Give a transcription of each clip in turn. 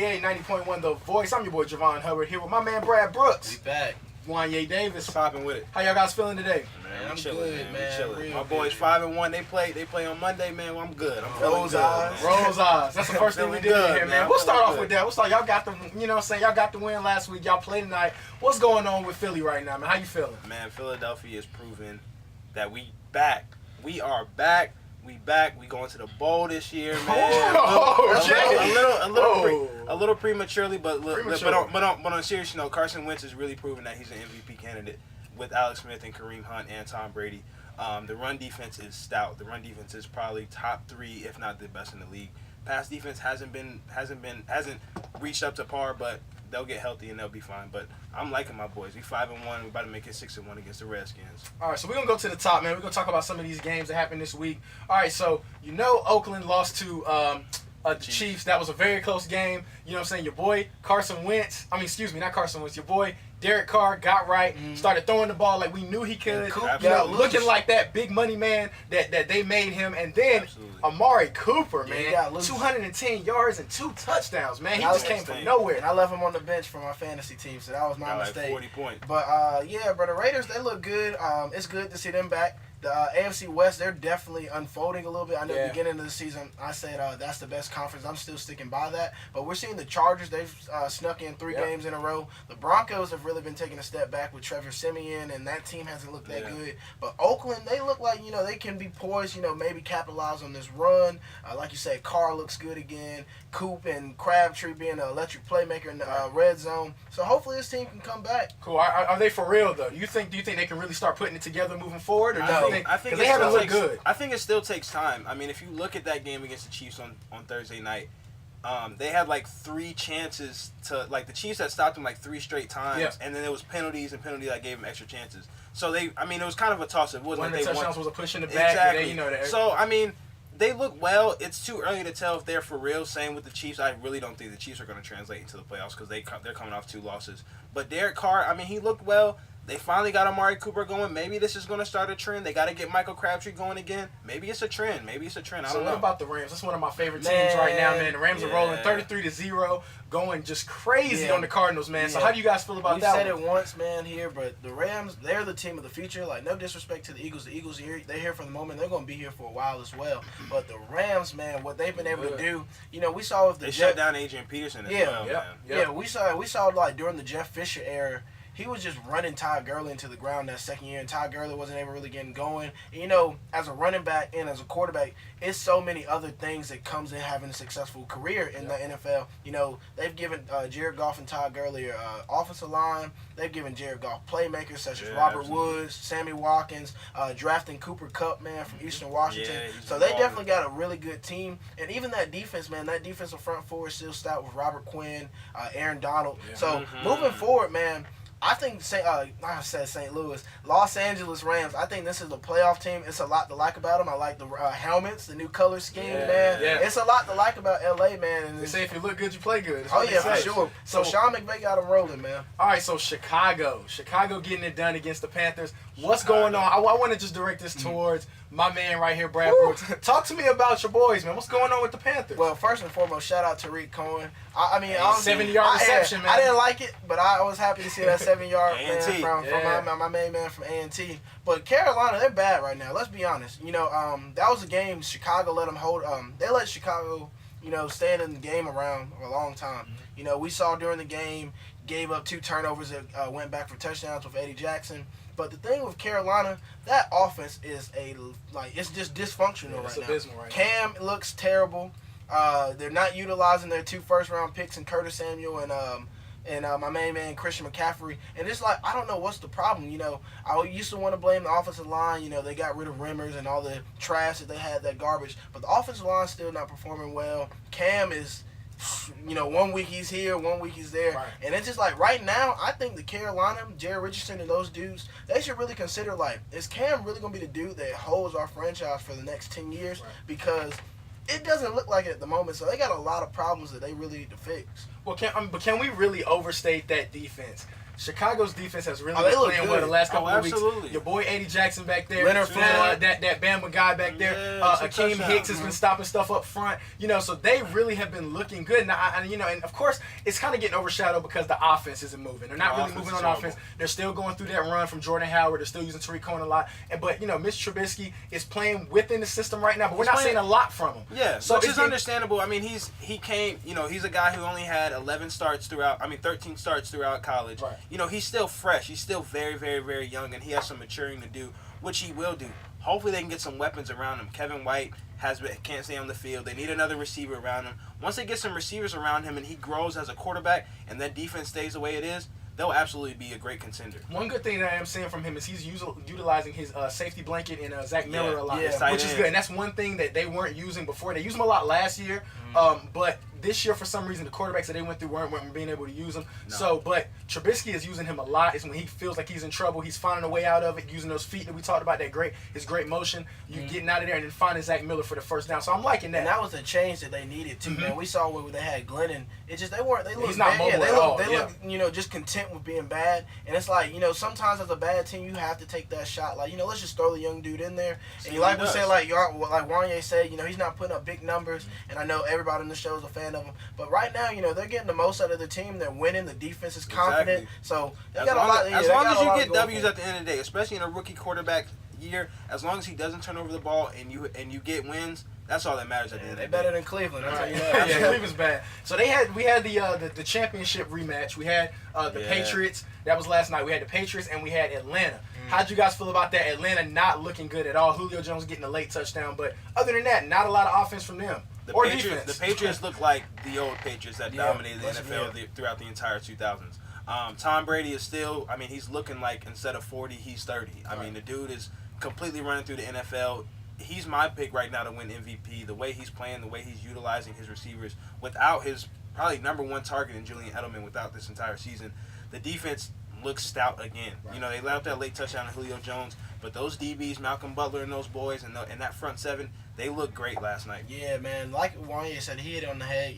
98, 90.1 The Voice. I'm your boy Javon Hubbard here with my man Brad Brooks. We back. Wanye Davis. Popping with it. How y'all guys feeling today? Man, I'm chilling, good, man. We chilling. Real My boys good. 5-1. They play on Monday, man. Well, I'm good. I'm feeling Rose good, eyes. man. Rose eyes. That's the first thing we did Feeling here, good, man. man. We'll start Feeling off good. with that. We'll start. Y'all got the, you know what I'm saying? Y'all got the win last week. Y'all play tonight. What's going on with Philly right now, man? How you feeling? Man, Philadelphia is proving that we back. We are back. We back. We going to the bowl this year, man. A little prematurely, but on a serious note, Carson Wentz is really proving that he's an MVP candidate with Alex Smith and Kareem Hunt and Tom Brady. The run defense is stout. The run defense is probably top 3, if not the best in the league. Pass defense hasn't reached up to par, but they'll get healthy and they'll be fine. But I'm liking my boys. We 5-1. We about to make it 6-1 against the Redskins. All right, so we're going to go to the top, man. We're going to talk about some of these games that happened this week. All right, so you know Oakland lost to the Chiefs. That was a very close game. You know what I'm saying? Your boy Carson Wentz. I mean, excuse me, not Carson Wentz. Your boy Derek Carr got right, started throwing the ball like we knew he could. You know, looking like that big money man that they made him. And then Amari Cooper, man, 210 yards and 2 touchdowns, man. He just came from nowhere. And I left him on the bench for my fantasy team, so that was my mistake. 40 points. But yeah, bro, the Raiders, they look good. It's good to see them back. The AFC West, they're definitely unfolding a little bit. I know at the beginning of the season, I said that's the best conference. I'm still sticking by that. But we're seeing the Chargers. They've snuck in 3 games in a row. The Broncos have really been taking a step back with Trevor Siemian, and that team hasn't looked that good. But Oakland, they look like, you know, they can be poised, you know, maybe capitalize on this run. Like you said, Carr looks good again. Coop and Crabtree being an electric playmaker in the red zone. So hopefully this team can come back. Cool. Are they for real, though? Do you think they can really start putting it together moving forward? Or No. I think they haven't looked good. I think it still takes time. I mean, if you look at that game against the Chiefs on Thursday night, they had like 3 chances to, like, the Chiefs had stopped them like 3 straight times, and then there was penalties that gave them extra chances. So it was kind of a toss. It wasn't one of like the they touchdowns was a push in the back. Exactly. So I mean, they look well. It's too early to tell if they're for real. Same with the Chiefs. I really don't think the Chiefs are going to translate into the playoffs because they're coming off 2 losses. But Derek Carr, I mean, he looked well. They finally got Amari Cooper going. Maybe this is going to start a trend. They got to get Michael Crabtree going again. Maybe it's a trend. I don't know. So what about the Rams? That's one of my favorite teams right now, man. The Rams are rolling 33-0, going just crazy on the Cardinals, man. So how do you guys feel about that? We said it once, man, here, but the Rams, they're the team of the future. Like, no disrespect to the Eagles. The Eagles, they're here for the moment. They're going to be here for a while as well. But the Rams, man, what they've been able to do, you know, we saw with the they shut down Adrian Peterson as well, man. Yeah, we saw like during the Jeff Fisher era, he was just running Todd Gurley into the ground that second year, and Todd Gurley wasn't ever really getting going. And, you know, as a running back and as a quarterback, it's so many other things that comes in having a successful career in the NFL. You know, they've given Jared Goff and Todd Gurley offensive line. They've given Jared Goff playmakers such as Robert Woods, Sammy Watkins, drafting Cooper Kupp, man, from Eastern Washington. So they definitely got a really good team. And even that defense, man, that defensive front four is still stout with Robert Quinn, Aaron Donald. So moving forward, man, I think I said St. Louis, Los Angeles Rams. I think this is a playoff team. It's a lot to like about them. I like the helmets, the new color scheme, man. Yeah. It's a lot to like about LA, man. And they say if you look good, you play good. Oh yeah, for sure. So Sean McVay got them rolling, man. All right, so Chicago getting it done against the Panthers. What's going on? I want to just direct this towards my man right here, Brad Brooks. Talk to me about your boys, man. What's going on with the Panthers? Well, first and foremost, shout out to Tariq Cohen. I mean, 70-yard reception, man. I didn't like it, but I was happy to see that 7-yard man from my main man from A&T. But Carolina, they're bad right now. Let's be honest. You know, that was a game Chicago let them hold. They let Chicago, you know, stand in the game around for a long time. You know, we saw during the game, gave up 2 turnovers that went back for touchdowns with Eddie Jackson. But the thing with Carolina, that offense is it's just dysfunctional right now. Abysmal right Cam looks terrible. They're not utilizing their 2 first-round picks in Curtis Samuel and my main man Christian McCaffrey. And it's like, I don't know what's the problem. You know, I used to want to blame the offensive line. You know, they got rid of Rimmers and all the trash that they had, that garbage. But the offensive line's still not performing well. Cam is, you know, 1 week he's here, 1 week he's there. Right. And it's just like right now, I think the Carolina, Jared Richardson and those dudes, they should really consider, like, is Cam really going to be the dude that holds our franchise for the next 10 years? Right. Because it doesn't look like it at the moment. So they got a lot of problems that they really need to fix. Well, can we really overstate that defense? Chicago's defense has really they been look playing good. well the last couple of absolutely. weeks. Your boy Eddie Jackson back there, Leonard Floyd. that Bama guy back there, Akeem Hicks has been stopping stuff up front. So they really have been looking good. Now, and of course, it's kind of getting overshadowed because the offense isn't moving. They're not really moving on offense. They're still going through that run from Jordan Howard. They're still using Tariq Cohen a lot. But Mitch Trubisky is playing within the system right now, but we're not seeing a lot from him. Yeah, so which is understandable. I mean, he's a guy who only had 13 starts throughout college. Right. He's still fresh. He's still very, very, very young, and he has some maturing to do, which he will do. Hopefully they can get some weapons around him. Kevin White can't stay on the field. They need another receiver around him. Once they get some receivers around him and he grows as a quarterback and that defense stays the way it is, they'll absolutely be a great contender. One good thing that I am seeing from him is he's utilizing his safety blanket in Zach Miller a lot, Yeah. which is good. And that's one thing that they weren't using before. They used him a lot last year, but this year, for some reason, the quarterbacks that they went through weren't being able to use him. No. So, but Trubisky is using him a lot. It's when he feels like he's in trouble. He's finding a way out of it, using those feet that we talked about, his great motion. You getting out of there and then finding Zach Miller for the first down. So I'm liking that. And that was the change that they needed too, man. We saw when they had Glennon. It just they looked He's not bad. mobile They at all. look just content with being bad. And it's like, sometimes as a bad team you have to take that shot. Like, let's just throw the young dude in there. And like we said, like Wanye said, he's not putting up big numbers. And I know everybody in the show is a fan of him. But right now, they're getting the most out of the team. They're winning. The defense is confident. Exactly. So they As got a lot. As long as you get to go W's for. at the end of the day, especially in a rookie quarterback year, as long as he doesn't turn over the ball and you get wins, that's all that matters at the end of the They're day. better than Cleveland. I'll tell you Yeah, that. Cleveland's bad. So we had the championship rematch. We had the Patriots. That was last night. We had the Patriots and we had Atlanta. How'd you guys feel about that? Atlanta not looking good at all. Julio Jones getting a late touchdown, but other than that, not a lot of offense from them. The Defense. The Patriots look like the old Patriots that dominated the NFL throughout the entire 2000s. Tom Brady is still, he's looking like instead of 40, he's 30. I mean, the dude is completely running through the NFL. He's my pick right now to win MVP. The way he's playing, the way he's utilizing his receivers without his probably number one target in Julian Edelman without this entire season. The defense looks stout again. Right. They let out that late touchdown to Julio Jones, but those DBs, Malcolm Butler and those boys, and that front seven, they looked great last night. Yeah, man. Like Wanye said, he hit it on the head.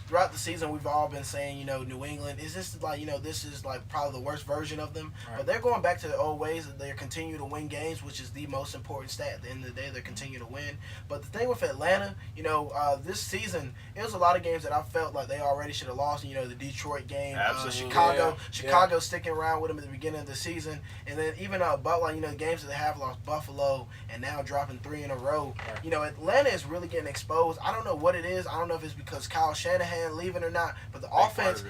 Throughout the season, we've all been saying, New England, is this like, this is like probably the worst version of them. Right. But they're going back to the old ways. They're continuing to win games, which is the most important stat. At the end of the day, they're continuing to win. But the thing with Atlanta, this season, it was a lot of games that I felt like they already should have lost. The Detroit game, Chicago sticking around with them at the beginning of the season. And then even Butler, the games that they have lost, Buffalo, and now dropping 3 in a row. Right. Atlanta is really getting exposed. I don't know what it is. I don't know if it's because Kyle Shanahan leaving or not, but the offense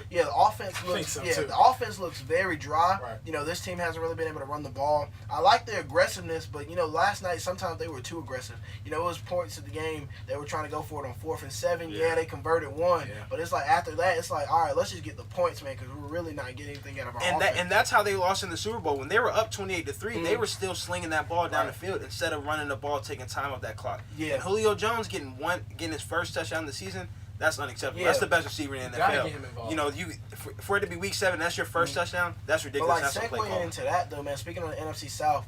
looks very dry. Right. This team hasn't really been able to run the ball. I like their aggressiveness, but last night sometimes they were too aggressive. It was points of the game they were trying to go for it on 4th and 7. Yeah, they converted 1, but it's like after that, it's like, all right, let's just get the points, man, because we're really not getting anything out of our offense. And that's how they lost in the Super Bowl. When they were up 28-3, they were still slinging that ball down the field instead of running the ball, taking time off that clock. Yeah. And Julio Jones getting his first touchdown of the season, that's unacceptable. That's the best receiver in the NFL. Gotta get him involved. For it to be week 7, that's your first touchdown. That's ridiculous. But That's segueing into that though, man. Speaking of the NFC South,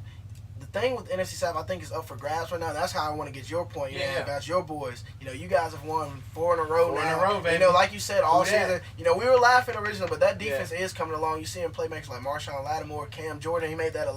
the thing with the NFC South, I think is up for grabs right now. That's how I want to get your point, about your boys. You guys have won 4 in a row now. 4 in a row, baby. Like you said, all season. We were laughing originally, but that defense is coming along. You see him playmakers like Marshawn Lattimore, Cam Jordan. He made that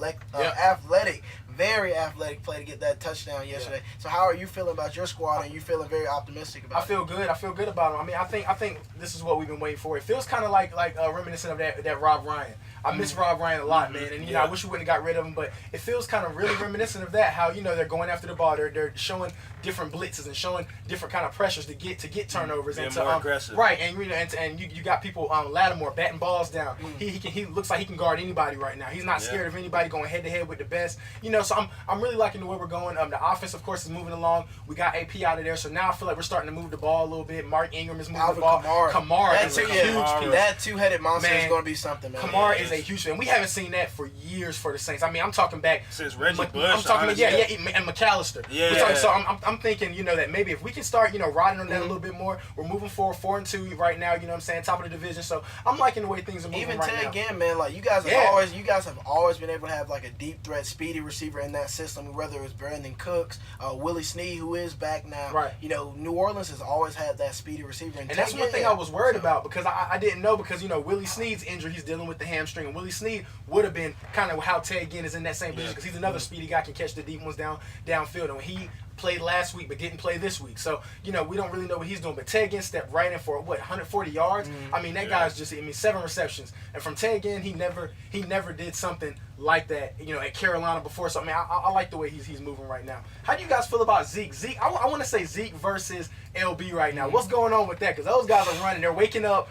very athletic play to get that touchdown yesterday. So how are you feeling about your squad? And you feeling very optimistic about it? I feel good. I feel good about him. I think this is what we've been waiting for. It feels kind of like reminiscent of that Rob Ryan. I miss Rob Ryan a lot, man. And I wish we wouldn't have got rid of him, but it feels kind of really reminiscent of that. How they're going after the ball. They're showing different blitzes and showing different kind of pressures to get turnovers and more aggressive. Right, and you got people Lattimore batting balls down. He looks like he can guard anybody right now. He's not scared of anybody, going head to head with the best. So I'm really liking the way we're going. The offense, of course, is moving along. We got AP out of there, so now I feel like we're starting to move the ball a little bit. Mark Ingram is moving the ball. Kamara is a huge piece. That two-headed monster is going to be something, man. Kamara is a huge fan. We haven't seen that for years for the Saints. I mean, I'm talking back since Reggie Bush. I'm talking about, and McAllister. Yeah. So I'm thinking, that maybe if we can start, riding on that a little bit more. We're moving forward 4-2 right now. You know what I'm saying? Top of the division. So I'm liking the way things are moving even right now. Even again, man, like you guys have always been able to have like a deep threat, speedy receiver in that system. Whether it was Brandon Cooks, Willie Snead, who is back now. Right. New Orleans has always had that speedy receiver. And that's one thing I was worried about because I didn't know because Willie Snead's injury, he's dealing with the hamstring, and Willie Snead would have been kind of how Ted Ginn is in that same position because he's another speedy guy, can catch the deep ones downfield, and when he played last week but didn't play this week, so we don't really know what he's doing. But Ted Ginn stepped right in for 140 yards. I mean that guy's just 7 receptions, and from Ted Ginn he never did something like that at Carolina before. So I mean I like the way he's moving right now. How do you guys feel about Zeke? I want to say Zeke versus LB right now. What's going on with that? Because those guys are running, they're waking up.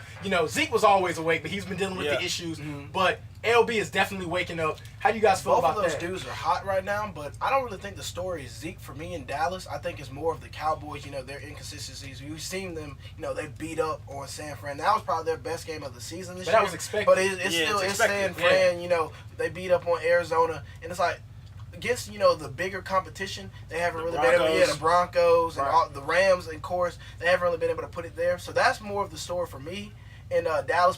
Zeke was always awake, but he's been dealing with the issues. But LB is definitely waking up. How do you guys feel about that? Both of those dudes are hot right now, but I don't really think the story is Zeke for me in Dallas. I think it's more of the Cowboys, their inconsistencies. You've seen them, they beat up on San Fran. That was probably their best game of the season this year. But that was expected. But it's San Fran, they beat up on Arizona. And it's like, against, the bigger competition, they haven't really been able to, the Broncos and all, the Rams, of course, they haven't really been able to put it there. So that's more of the story for me in Dallas.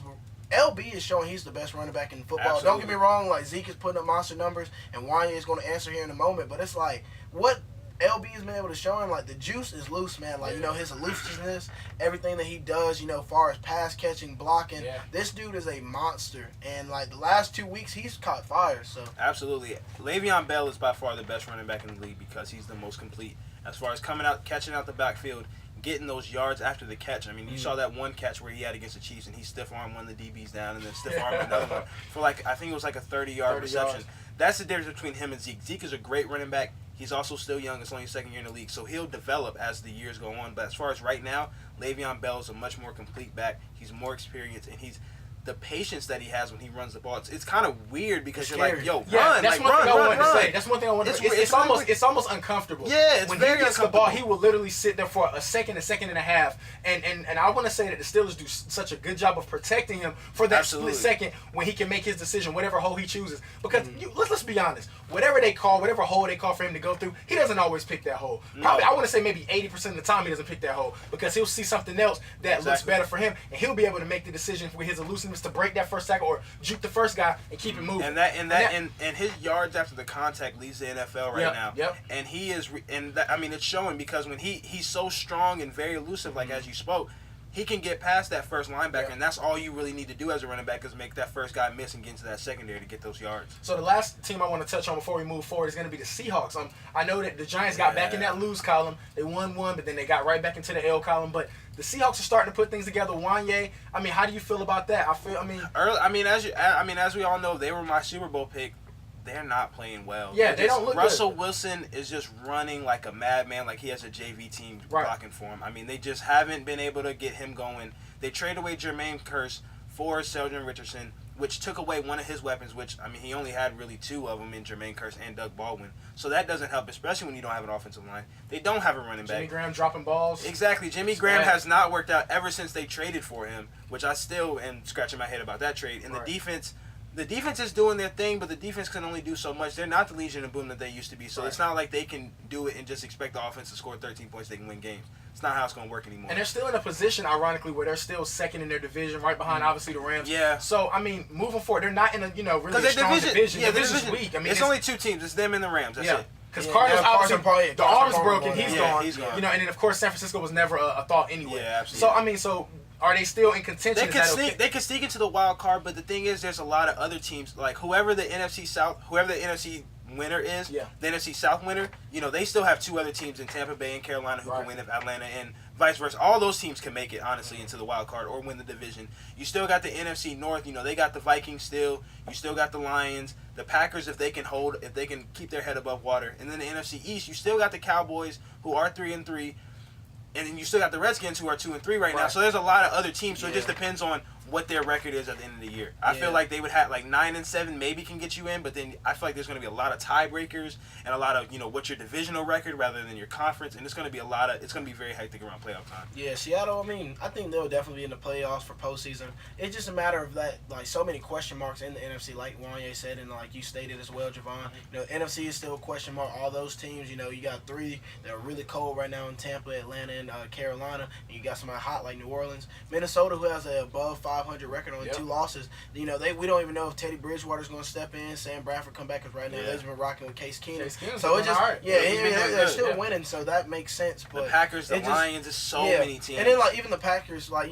LB is showing he's the best running back in football. Absolutely. Don't get me wrong, like Zeke is putting up monster numbers, and Wanya is going to answer here in a moment. But it's like what LB has been able to show him, like the juice is loose, man. Like his elusiveness, everything that he does, far as pass catching, blocking. Yeah. This dude is a monster, and like the last 2 weeks, he's caught fire. So absolutely, Le'Veon Bell is by far the best running back in the league because he's the most complete as far as coming out, catching out the backfield, getting those yards after the catch. I mean, you saw that one catch where he had against the Chiefs, and he stiff-armed one of the DBs down and then stiff-armed another one for I think it was like a 30-yard reception. Yards. That's the difference between him and Zeke. Zeke is a great running back. He's also still young. It's only his second year in the league, so he'll develop as the years go on. But as far as right now, Le'Veon Bell is a much more complete back. He's more experienced, and the patience that he has when he runs the ball, it's kind of weird because you're like, yo, run, that's one thing I wanted to say. That's one thing I wanted to say. It's almost uncomfortable. Yeah, it's when very he gets the uncomfortable. ball, he will literally sit there for a second and a half, and I want to say that the Steelers do such a good job of protecting him for that split second when he can make his decision, whatever hole he chooses. Because let's be honest, whatever hole they call for him to go through, he doesn't always pick that hole. Probably, I want to say maybe 80% of the time he doesn't pick that hole because he'll see something else that looks better for him, and he'll be able to make the decision with his elusiveness to break that first tackle or juke the first guy and keep it moving. And his yards after the contact leads the NFL right now. Yep. And he is, it's showing because when he's so strong and very elusive, like as you spoke, he can get past that first linebacker, and that's all you really need to do as a running back is make that first guy miss and get into that secondary to get those yards. So the last team I want to touch on before we move forward is going to be the Seahawks. I know that the Giants got back in that lose column. They won one, but then they got right back into the L column. But the Seahawks are starting to put things together. Wanye, how do you feel about that? As we all know, they were my Super Bowl pick. They're not playing well. Yeah, they don't look Russell good. Wilson is just running like a madman, like he has a JV team blocking for him. They just haven't been able to get him going. They trade away Jermaine Kearse for Sheldon Richardson, which took away one of his weapons, which, he only had really two of them in Jermaine Kearse and Doug Baldwin. So that doesn't help, especially when you don't have an offensive line. They don't have a running back. Jimmy Graham dropping balls. Exactly. Jimmy Graham has not worked out ever since they traded for him, which I still am scratching my head about that trade. And the defense is doing their thing, but the defense can only do so much. They're not the Legion of Boom that they used to be, so it's not like they can do it and just expect the offense to score 13 points, they can win games. It's not how it's going to work anymore. And they're still in a position, ironically, where they're still second in their division, right behind, obviously, the Rams. Yeah. So, moving forward, they're not in a, really strong division. Yeah, the division's weak. It's only two teams. It's them and the Rams. That's it. Because Cardinals, obviously, the arm's broken. He's gone. He's gone. And then, of course, San Francisco was never a thought anyway. Yeah, absolutely. So, are they still in contention? They can sneak into the wild card, but the thing is, there's a lot of other teams, like whoever the NFC winner is, the NFC South winner, they still have two other teams in Tampa Bay and Carolina who can win if Atlanta and vice versa. All those teams can make it, honestly, into the wild card or win the division. You still got the NFC North, they got the Vikings still. You still got the Lions, the Packers if they can keep their head above water. And then the NFC East, you still got the Cowboys who are 3-3. And then you still got the Redskins who are 2-3 right now. So there's a lot of other teams. So it just depends on what their record is at the end of the year. I feel like they would have like 9-7 maybe can get you in, but then I feel like there's going to be a lot of tiebreakers and a lot of what's your divisional record rather than your conference, and it's going to be it's going to be very hectic around playoff time. Yeah, Seattle. I mean, I think they'll definitely be in the playoffs for postseason. It's just a matter of that, like so many question marks in the NFC, like Wanye said, and like you stated as well, Javon. NFC is still a question mark. All those teams, you got 3 that are really cold right now in Tampa, Atlanta, and Carolina, and you got somebody hot like New Orleans, Minnesota, who has an above 500 record, only 2 losses. We don't even know if Teddy Bridgewater's going to step in, Sam Bradford come back, because right now they've been rocking with Case Keenum. So it just they're still winning, so that makes sense. But the Packers, the Lions, there's so many teams, and then like even the Packers, like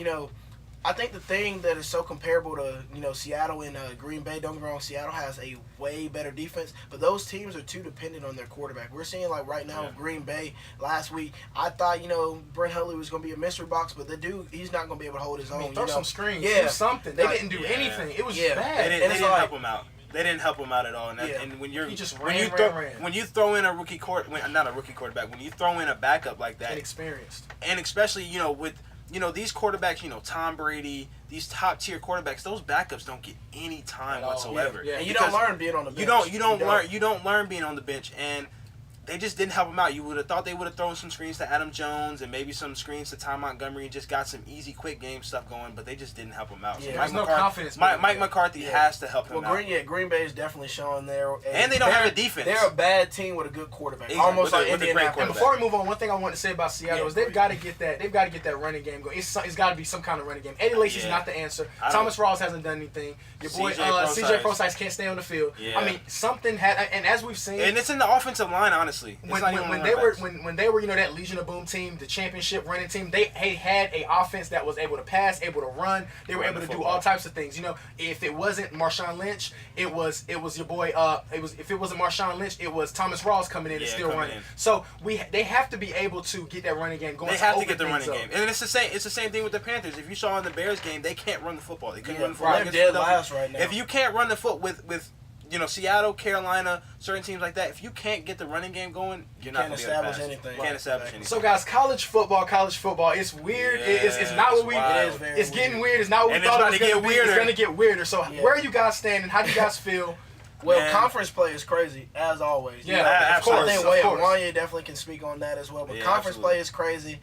I think the thing that is so comparable to Seattle and Green Bay, don't get me wrong, Seattle has a way better defense, but those teams are too dependent on their quarterback. We're seeing like right now with Green Bay last week, I thought Brent Hundley was going to be a mystery box, but the dude, he's not going to be able to hold his own. Throw some screens, do something. They didn't do anything. It was bad. They didn't help him out. They didn't help him out at all. And when you're when you throw in a rookie not a rookie quarterback, when you throw in a backup like that, inexperienced, and especially with these quarterbacks, Tom Brady, these top tier quarterbacks, those backups don't get any time whatsoever. And you don't learn being on the bench. You don't learn being on the bench, and they just didn't help him out. You would have thought they would have thrown some screens to Adam Jones and maybe some screens to Ty Montgomery and just got some easy, quick game stuff going, but they just didn't help him out. So there's no confidence. Mike McCarthy has to help him out. Green Bay is definitely showing there. And they don't have a defense. They're a bad team with a good quarterback. Almost like Indianapolis. And before we move on, one thing I want to say about Seattle is they've got to get that running game going. It's got to be some kind of running game. Eddie Lacy's not the answer. Thomas Rawls hasn't done anything. Your boy CJ Prosise can't stay on the field. Yeah. I mean, something had, and as we've seen, and it's in the offensive line, honestly. When they were that Legion of Boom team, the championship running team, they had a offense that was able to pass, able to run. They were able to do all types of things. If it wasn't Marshawn Lynch, it was your boy. If it wasn't Marshawn Lynch, it was Thomas Rawls coming in and still running. So they have to be able to get that running game going. They have to get the running game, and it's the same thing with the Panthers. If you saw in the Bears game, they can't run the football. They couldn't run the football. They're dead last right now. If you can't run the foot with Seattle, Carolina, certain teams like that, if you can't get the running game going, you're not going to establish anything. Can't establish anything. So, guys, college football, it's weird. It's not what we. It's getting weird. It's not what we thought it was going to be. It's going to get weirder. So, where are you guys standing? How do you guys feel? Well, conference play is crazy, as always. Yeah, of course. I think Wanye definitely can speak on that as well. But conference play is crazy.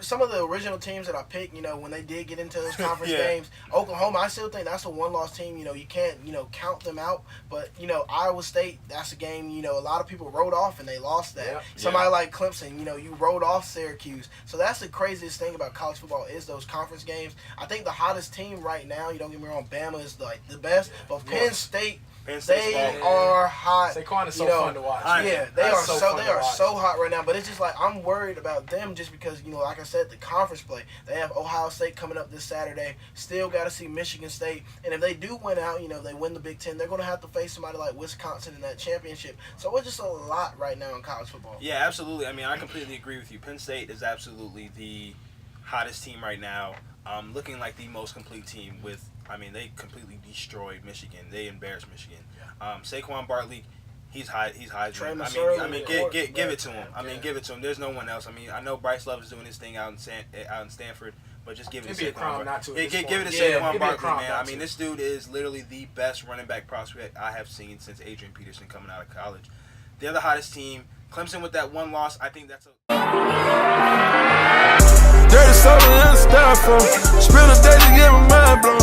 Some of the original teams that I picked, when they did get into those conference games, Oklahoma, I still think that's a one-loss team. You can't, count them out. But, Iowa State, that's a game, a lot of people wrote off and they lost that. Somebody like Clemson, you wrote off Syracuse. So that's the craziest thing about college football is those conference games. I think the hottest team right now, you don't get me wrong, Bama is like the best. But Penn State, they are hot. Saquon is so fun to watch. Yeah, they are so hot right now. But it's just like I'm worried about them just because like I said, the conference play. They have Ohio State coming up this Saturday. Still got to see Michigan State. And if they do win out, they win the Big Ten. They're going to have to face somebody like Wisconsin in that championship. So it's just a lot right now in college football. Yeah, absolutely. I mean, I completely agree with you. Penn State is absolutely the hottest team right now. Looking like the most complete team with. They completely destroyed Michigan. They embarrassed Michigan. Saquon Barkley, he's high. Give it to him. Give it to him. There's no one else. I know Bryce Love is doing his thing out in Stanford, but just give it to Saquon. Give it to Saquon Barkley, man. This dude is literally the best running back prospect I have seen since Adrian Peterson coming out of college. They're the hottest team. Clemson with that one loss, I think that's a. Dirty soda and styrofoam. Spill the day to get my mind blown.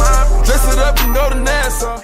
Dress it up and go to Nassau.